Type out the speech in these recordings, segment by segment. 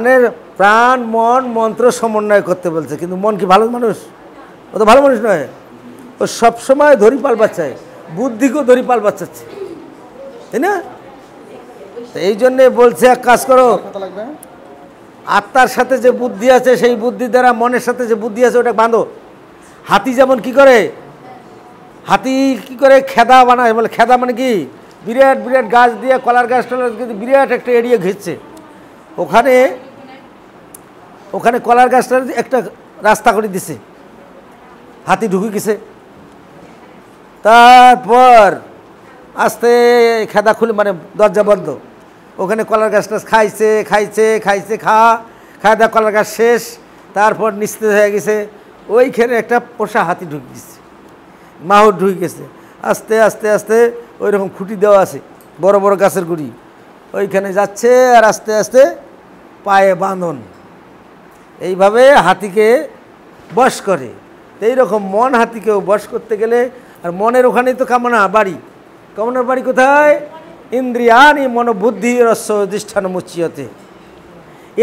মনের প্রাণ মন মন্ত্র সমন্বয় করতে বলছে, কিন্তু মন কি ভালো মানুষ? ও তো ভালো মানুষ নয়, ও সবসময় ধরি পাল বাচ্চায়, বুদ্ধিকেও ধরি পাল বাচ্চাচ্ছে, তাই না? এই জন্যে বলছে এক কাজ করো, আত্মার সাথে যে বুদ্ধি আছে সেই বুদ্ধি দ্বারা মনের সাথে যে বুদ্ধি আছে ওটা বাঁধো। হাতি যেমন কি করে, হাতি কি করে খেদা বানায়, বলে খেদা মানে কি, বিরাট বিরাট গাছ দিয়ে কলার গাছ টলার কিন্তু বিরাট একটা এরিয়া ঘিরছে, ওখানে ওখানে কলার গাছটার একটা রাস্তা করে দিছে, হাতি ঢুকে গেছে। তারপর আস্তে খেদা খুলে মানে দরজা বন্ধ, ওখানে কলার গাছটা খাইছে খাইছে খাইছে খাওয়া দাওয়া কলার গাছ শেষ। তারপর নিস্তেজ হয়ে গেছে, ওইখানে একটা পোষা হাতি ঢুকে গেছে, মাহর ঢুকে গেছে। আস্তে আস্তে আস্তে ওই রকম খুঁটি দেওয়া আছে, বড় বড় গাছের গুড়ি, ওইখানে যাচ্ছে আর আস্তে আস্তে পায়ে বাঁধন, এইভাবে হাতিকে বশ করে। এইরকম মন হাতিকেও বশ করতে গেলে, আর মনের ওখানেই তো কামনা বাড়ি। কামনার বাড়ি কোথায়? ইন্দ্রিয়ানি মনোবুদ্ধি রস্য অধিষ্ঠান মুচ্যতে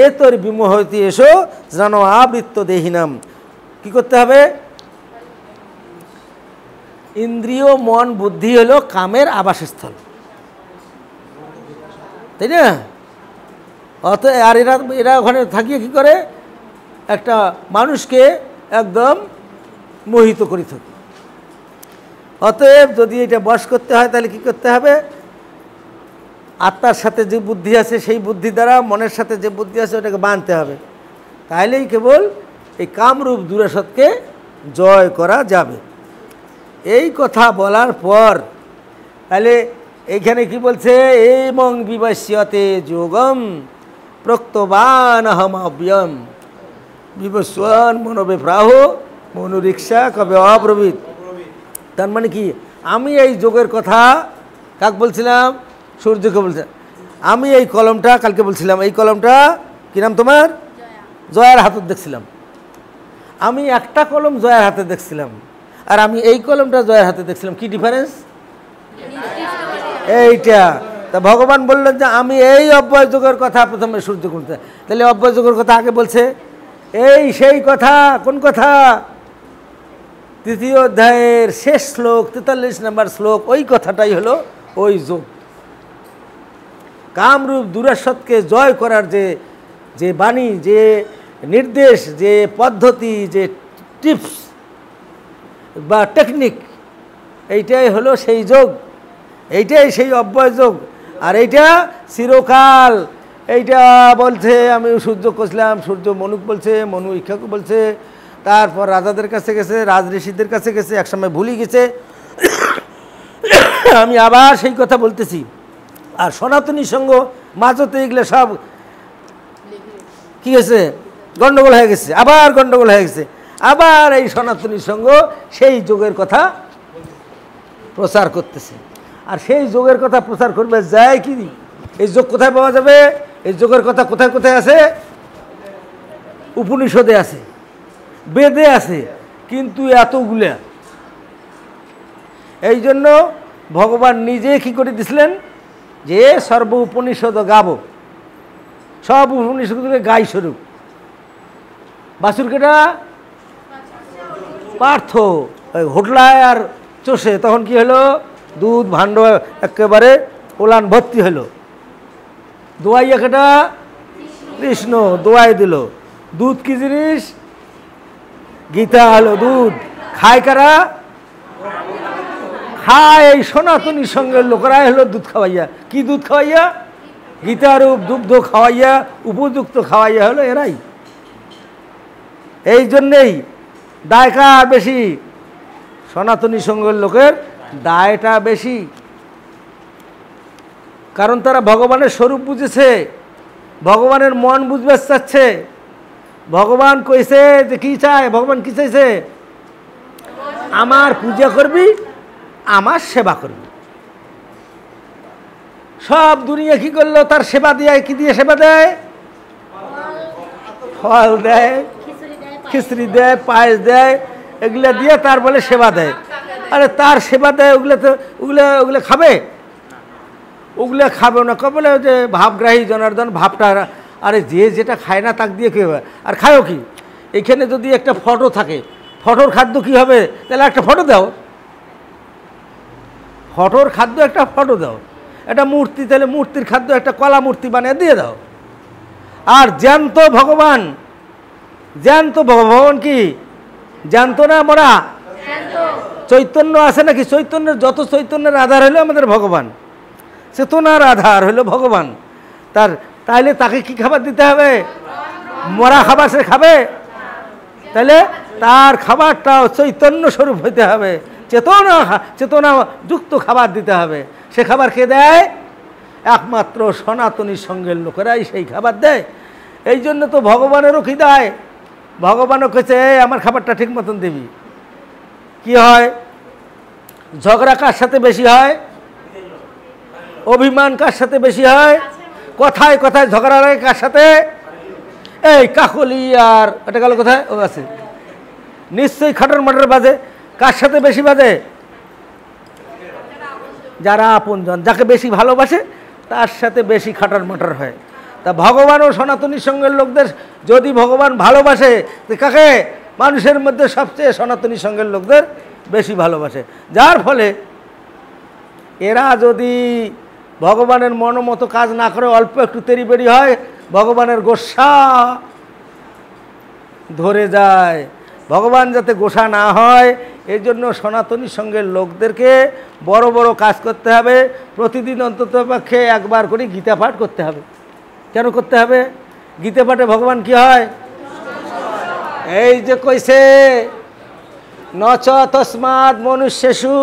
এ তোর বিমোহতি এসো জানো আবৃত্ত দেহিনাম। কি করতে হবে? ইন্দ্রিয় মন বুদ্ধি হলো কামের আবাসস্থল, তাই না? আর এরা ওখানে থাকিয়ে কি করে, একটা মানুষকে একদম মোহিত করে থাকে। অতএব যদি এটা বশ করতে হয় তাহলে কি করতে হবে? আত্মার সাথে যে বুদ্ধি আছে সেই বুদ্ধি দ্বারা মনের সাথে যে বুদ্ধি আছে ওটাকে বাঁধতে হবে, তাইলেই কেবল এই কামরূপ দুরাসতকে জয় করা যাবে। এই কথা বলার পর তাহলে এইখানে কি বলছে? এবং বিবস্যতে যোগম প্রক্তবান অহমব্যম বিবস্বান মনোবিপ্রাহ মনোরিক্সা কবে অব্রবীত। তার মানে কি, আমি এই যোগের কথা কাক বলছিলাম? সূর্যকে বলছিলাম। আমি এই কলমটা কালকে বলছিলাম, এই কলমটা কি নাম তোমার? জয়ার হাতে দেখছিলাম। আমি একটা কলম জয়ার হাতে দেখছিলাম, আর আমি এই কলমটা জয়ার হাতে দেখছিলাম। কি ডিফারেন্স? এইটা। তা ভগবান বললেন যে আমি এই অব্যয় যোগের কথা প্রথমে সূর্য করতে, তাহলে অব্যয় যোগের কথা আগে বলছে। এই সেই কথা, কোন কথা? তৃতীয় অধ্যায়ের শেষ শ্লোক 43 নম্বর শ্লোক, ওই কথাটাই হলো ওই যোগ। কামরূপ দুরাসতকে জয় করার যে বাণী, যে নির্দেশ, যে পদ্ধতি, যে টিপস বা টেকনিক, এইটাই হলো সেই যোগ, এইটাই সেই অব্যয় যোগ। আর এইটা চিরকাল, এইটা বলছে আমি সূর্য কষলাম, সূর্য মনুক বলছে, মনু ইক্ষাকে বলছে, তারপর রাজাদের কাছে গেছে, রাজ ঋষিদের কাছে গেছে, একসময় ভুলে গেছে, আমি আবার সেই কথা বলতেছি। আর সনাতনী সঙ্গ মাঝতে এগুলো সব কি হয়েছে? গণ্ডগোল হয়ে গেছে, আবার গণ্ডগোল হয়ে গেছে। আবার এই সনাতনী সঙ্গ সেই যোগের কথা প্রচার করতেছে। আর সেই যোগের কথা প্রচার করবে যায় কি? এই যোগ কোথায় পাওয়া যাবে? এই যোগের কথা কোথায় কোথায় আছে? উপনিষদে আছে, বেদে আছে, কিন্তু এতগুলা। এই জন্য ভগবান নিজে কি করে দিছিলেন যে সর্ব উপনিষদ গাব, সব উপনিষদকে গাই স্বরূপ। বাসুরকেটা পার্থ হোটলায় আর চষে, তখন কি হলো? দুধ ভাণ্ড একেবারে ওলান ভর্তি হলো। দোয়াইয়া কেটা? কৃষ্ণ দোয়াই দিল। দুধ কি জিনিস? গীতা হলো দুধ। খায় কারা? খায় এই সনাতনী সঙ্গের লোকেরাই হলো দুধ খাওয়াইয়া। কি দুধ খাওয়াইয়া? গীতারূপ দুগ্ধ খাওয়াইয়া, উপযুক্ত খাওয়াইয়া হলো এরাই। এই জন্যেই দায় কার বেশি? সনাতনী সঙ্গের লোকের দায়টা বেশি, কারণ তারা ভগবানের স্বরূপ বুঝেছে, ভগবানের মন বুঝতে চাচ্ছে। ভগবান কইছে যে কি চায়? ভগবান কি চাইছে? আমার পূজা করবি, আমার সেবা করবি। সব দুনিয়া কি করলো? তার সেবা দিয়ে, কি দিয়ে সেবা দেয়? ফল দেয়, খিচুড়ি দেয়, পায়েস দেয়, এগুলা দিয়ে তার বলে সেবা দেয়। আরে তার সেবা দেয়, ওগুলো তো ওগুলো খাবে? ওগুলো খাবে না। কবলে যে ভাবগ্রাহী জনার্দন, ভাবটা আরে যে যেটা খায় না তাক দিয়ে কী হবে? আর খায়ও কি? এখানে যদি একটা ফটো থাকে, ফটোর খাদ্য কি হবে? তাহলে একটা ফটো দাও, ফটোর খাদ্য একটা ফটো দাও। একটা মূর্তি, তাহলে মূর্তির খাদ্য একটা কলা মূর্তি বানিয়ে দিয়ে দাও। আর জ্যান্ত ভগবান, জ্যান্ত ভগবান কি জ্যান্ত না মরা? চৈতন্য আছে নাকি? চৈতন্যের যত চৈতন্যের আধার হলো আমাদের ভগবান, চেতনার আধার হলো ভগবান। তাইলে তাকে কি খাবার দিতে হবে? মরা খাবার সে খাবে? তাহলে তার খাবারটাও চৈতন্য স্বরূপ হইতে হবে, চেতনা যুক্ত খাবার দিতে হবে। সে খাবার কে দেয়? একমাত্র সনাতনী সঙ্গের লোকেরাই সেই খাবার দেয়। এই জন্য তো ভগবানেরও কি দেয়? ভগবানও কেছে আমার খাবারটা ঠিক মতন দিবি। কি হয়? ঝগড়া কার সাথে বেশি হয়? অভিমান কার সাথে বেশি হয়? কথায় কথায় ঝগড়া লাগে কার সাথে? এই কাকলি আর এটা গেল কোথায়? ও আছে নিশ্চয়ই খাটার মাটার বাজে। কার সাথে বেশি বাজে? যারা আপনজন, যাকে বেশি ভালোবাসে তার সাথে বেশি খাটার মাটার হয়। তা ভগবানও সনাতনী সঙ্গের লোকদের যদি ভগবান ভালোবাসে, কাকে? মানুষের মধ্যে সবচেয়ে সনাতনী সঙ্গের লোকদের বেশি ভালোবাসে। যার ফলে এরা যদি ভগবানের মনোমতো কাজ না করে, অল্প একটু তেড়িবেড়ি হয়, ভগবানের গোসা ধরে যায়। ভগবান যাতে গোসা না হয় এই জন্য সনাতনী সঙ্গের লোকদেরকে বড় বড় কাজ করতে হবে। প্রতিদিন অন্তত পক্ষে একবার করে গীতা পাঠ করতে হবে। কেন করতে হবে? গীতা পাঠে ভগবান কি হয়? এই যে কইছে নচ তস্মাৎ মনুষ্যেষু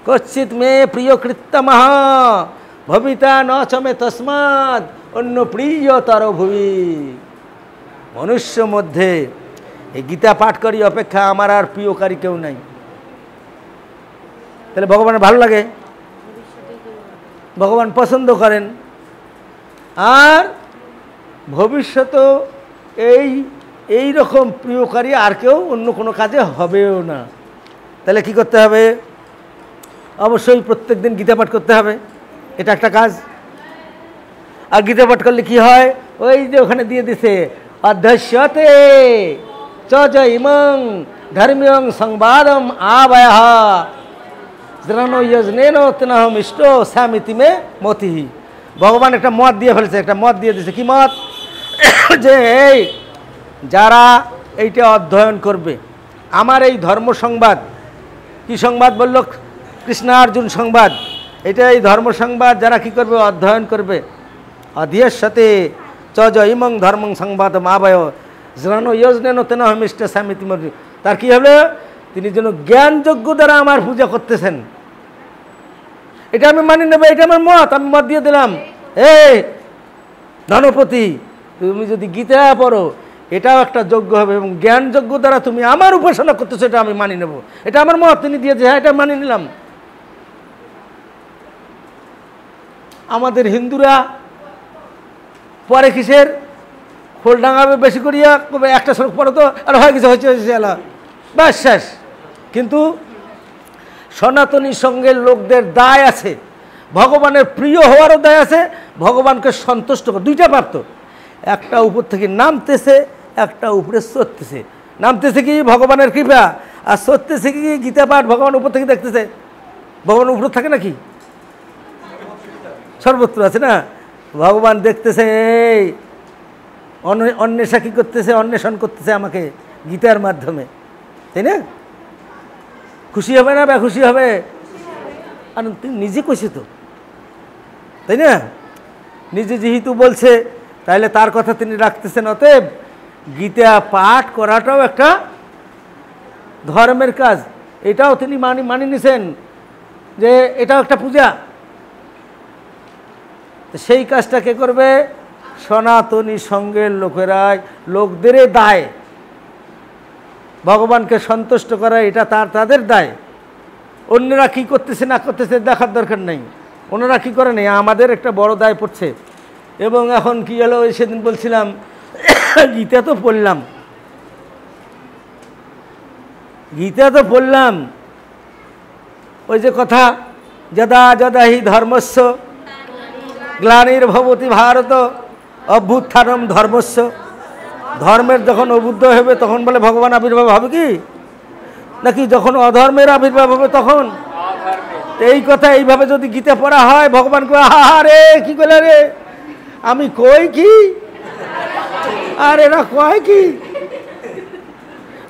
কচ্ছিৎ মে প্রিয় কৃত্তমঃ ভবিতা নচ মে তস্মাৎ অন্য প্রিয়তর ভুবি। মনুষ্য মধ্যে এই গীতা পাঠকারী অপেক্ষা আমার আর প্রিয়কারী কেউ নাই। তাহলে ভগবানের ভালো লাগে, ভগবান পছন্দ করেন, আর ভবিষ্যতেও এই রকম প্রিয়কারী আর কেউ অন্য কোনো কাজে হবেও না। তাহলে কি করতে হবে? অবশ্যই প্রত্যেক দিন গীতা পাঠ করতে হবে, এটা একটা কাজ। আর গীতা পাঠ করলে কি হয়? ওই যে ওখানে দিয়ে দিছে অধ্যস্যতে চ ইমং ধর্মীয়ং সংবাদম আবয়ঃ দ্রনো যজনেন তনহম ইষ্ট স্যামিতি মে মতি। ভগবান একটা মত দিয়ে ফেলেছে, একটা মত দিয়ে দিয়েছে। কি মত? যে এই যারা এইটা অধ্যয়ন করবে, আমার এই ধর্ম সংবাদ, কি সংবাদ বলল? কৃষ্ণার্জুন সংবাদ। এটা এই ধর্ম সংবাদ যারা কি করবে? অধ্যয়ন করবে। অধ্যয়ের সাথে চ ইমং ধর্মং সংবাদ মাবয় জানো ইয়জনেন তেনহম ইষ্ট স্যামিতি মতি। তার কি হলো? তিনি যেন জ্ঞানযোগ্য দ্বারা আমার পূজা করতেছেন, এটা আমি মানি নেব, এটা আমার মত, আমি মত দিয়ে দিলাম। এই ধনপতি, তুমি যদি গীতা পড়ো এটাও একটা যোগ্য হবে, এবং জ্ঞানযোগ্য দ্বারা তুমি আমার উপাসনা করতেছো, এটা আমি মানি নেব, এটা আমার মত। তিনি দিয়েছে, হ্যাঁ এটা মানি নিলাম। আমাদের হিন্দুরা পরে কিসের খোল ডাঙাবে বেশি করিয়া একটা শ্লোক পড়ো তো, আর হয়ে গেছে, হয়েছে ব্যাস শেষ। কিন্তু সনাতনী সঙ্গের লোকদের দায় আছে, ভগবানের প্রিয় হওয়ারও দায় আছে, ভগবানকে সন্তুষ্ট কর। দুইটা পারত, একটা উপর থেকে নামতেছে, একটা উপরে চড়তেছে। নামতেছে কি? ভগবানের কৃপা। আর চড়তেছে কি? গীতা পাঠ। ভগবান উপর থেকে দেখতেছে। ভগবান উপর থাকে নাকি? সর্বত্র আছে না? ভগবান দেখতেছে, এই অন্বেষা কি করতেছে? অন্বেষণ করতেছে আমাকে গীতার মাধ্যমে, তাই না? খুশি হবে না বা খুশি হবে? আর তুই নিজে কইছে তো, তাই না? নিজে যেহেতু বলছে, তাহলে তার কথা তিনি রাখতেছেন। অতএব গীতা পাঠ করাটাও একটা ধর্মের কাজ, এটাও তিনি মানি নিছেন যে এটাও একটা পূজা। সেই কাজটা কে করবে? সনাতনী সঙ্গের লোকেরাই, লোকদের দায়। ভগবানকে সন্তুষ্ট করা এটা তাদের দায়। অন্যরা কি করতেছে না করতেছে দেখার দরকার নেই, ওনারা কি করে নেই, আমাদের একটা বড় দায় পড়ছে। এবং এখন কি হলো, সেদিন বলছিলাম গীতা তো পড়লাম, ওই যে কথা, যদা যদা হি ধর্মস্য গ্লানির্ভবতি ভারত অভ্যুত্থানম ধর্মস্য, ধর্মের যখন অবুদ্ধ হবে তখন বলে ভগবান আবির্ভাব হবে কি, নাকি যখন অধর্মের আবির্ভাব হবে তখন? এই কথা এইভাবে যদি গীতা পড়া হয়, ভগবান কয় আরে কি করলে রে, আমি কই কি আর এরা কয় কি?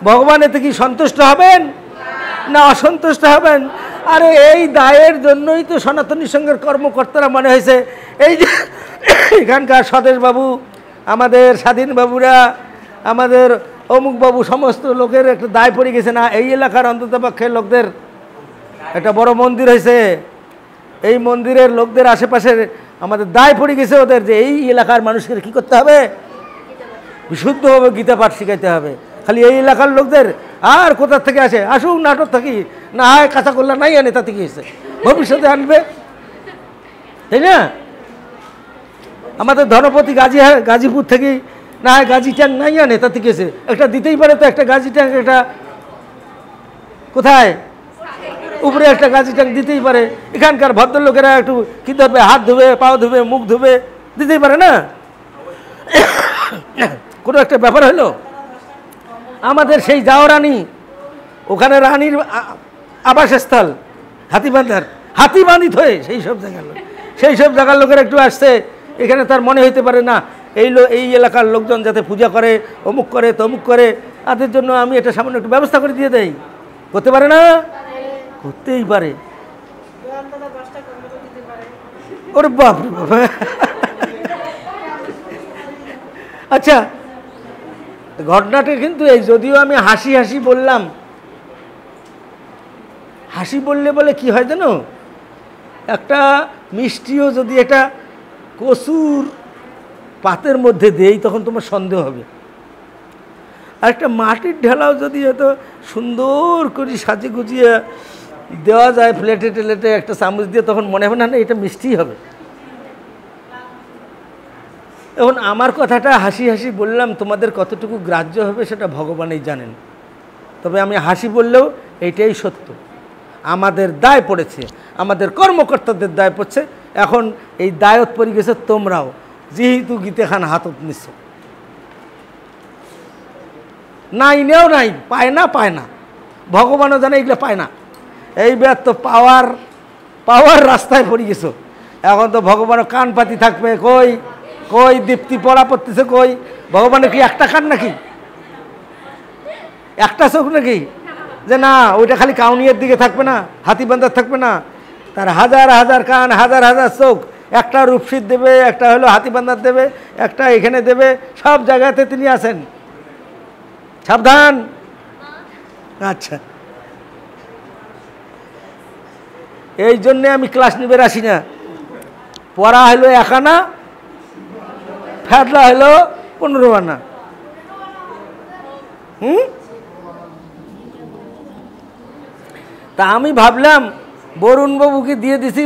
ভগবান এতে কি সন্তুষ্ট হবেন না অসন্তুষ্ট হবেন? আরে এই দায়ের জন্যই তো সনাতনী সংঘের কর্মকর্তারা মনে হয়েছে এই যে এখানকার স্বদেশ বাবু, আমাদের স্বাধীন বাবুরা, আমাদের অমুক বাবু, সমস্ত লোকের একটা দায় পড়ে গেছে না, এই এলাকার অন্ততপক্ষে লোকদের একটা বড় মন্দির হয়েছে, এই মন্দিরের লোকদের আশেপাশে আমাদের দায় পড়ে গেছে ওদের যে এই এলাকার মানুষকে কী করতে হবে, বিশুদ্ধভাবে গীতা পাঠ শিখাইতে হবে। খালি এই এলাকার লোকদের, আর কোথার থেকে আসে আসুক, নাটক থাকি না হয় কাঁচা করলা নাই আনে, তাতে কি হয়েছে, ভবিষ্যতে আনবে, তাই না? আমাদের ধনপতি গাজীপুর থেকে না হয় গাজী ট্যাঙ্ক নাই আনে, তাতে কি হয়েছে, একটা দিতেই পারে তো, একটা গাজী ট্যাঙ্ক, একটা কোথায় উপরে একটা গাজী ট্যাঙ্ক দিতেই পারে। এখানকার ভদ্রলোকেরা একটু কী ধরবে, হাত ধুবে, পাও ধুবে, মুখ ধুবে, দিতেই পারে না, কোনো একটা ব্যাপার হলো। আমাদের সেই যাও রানী, ওখানে রানীর আবাসস্থল হাতিবান্ধিত হয়ে সেই সব জায়গার লোকের একটু আসছে, এখানে তার মনে হইতে পারে না এই এলাকার লোকজন যাতে পূজা করে, অমুক করে তমুক করে, তাদের জন্য আমি এটা সামান্য একটু ব্যবস্থা করে দিয়ে দেই, করতে পারে না? করতেই পারে। ওরে বাপ রে বাপ। আচ্ছা, ঘটনাটা কিন্তু এই, যদিও আমি হাসি হাসি বললাম, হাসি বললে বলে কি হয় জানো, একটা মিষ্টিও যদি এটা কচুর পাতের মধ্যে দেই তখন তোমার সন্দেহ হবে, আর একটা মাটির ঢেলাও যদি এত সুন্দর করে সাজিয়ে গুজিয়ে দেওয়া যায় প্লেটে টেলেটে একটা চামচ দিয়ে, তখন মনে হবে না না এটা মিষ্টি হবে। এখন আমার কথাটা হাসি হাসি বললাম, তোমাদের কতটুকু গ্রাহ্য হবে সেটা ভগবানই জানেন, তবে আমি হাসি বললেও এইটাই সত্য, আমাদের দায় পড়েছে, আমাদের কর্মকর্তাদের দায় পড়ছে। এখন এই দায়ত পড়ে গেছে তোমরাও, যেহেতু গীতাখান হাতত নিচ্ছ, নাই নেও নাই, পায় না, ভগবানও জানে এগুলো পায় না, এইবার তো পাওয়ার রাস্তায় পড়ে গেছো। এখন তো ভগবানও কান পাতি থাকবে, কই দীপ্তি পড়া পড়তেছে, কই ভগবানের কি একটা কান নাকি, একটা চোখ নাকি, যে না ওইটা খালি কাউনিয়ার দিকে থাকবে না, হাতিবান্ধার থাকবে না, তার হাজার হাজার কান, হাজার হাজার চোখ, একটা রূপসীর দেবে, একটা হলো হাতিবান্ধার দেবে, একটা এখানে দেবে, সব জায়গাতে তিনি আছেন, সাবধান। আচ্ছা, এই জন্যে আমি ক্লাস নিবে আসি না, পড়া হলো 1 আনা, ফেদলা হলো 15 আনা। তা আমি ভাবলাম বরুণবাবুকে দিয়ে দিছি।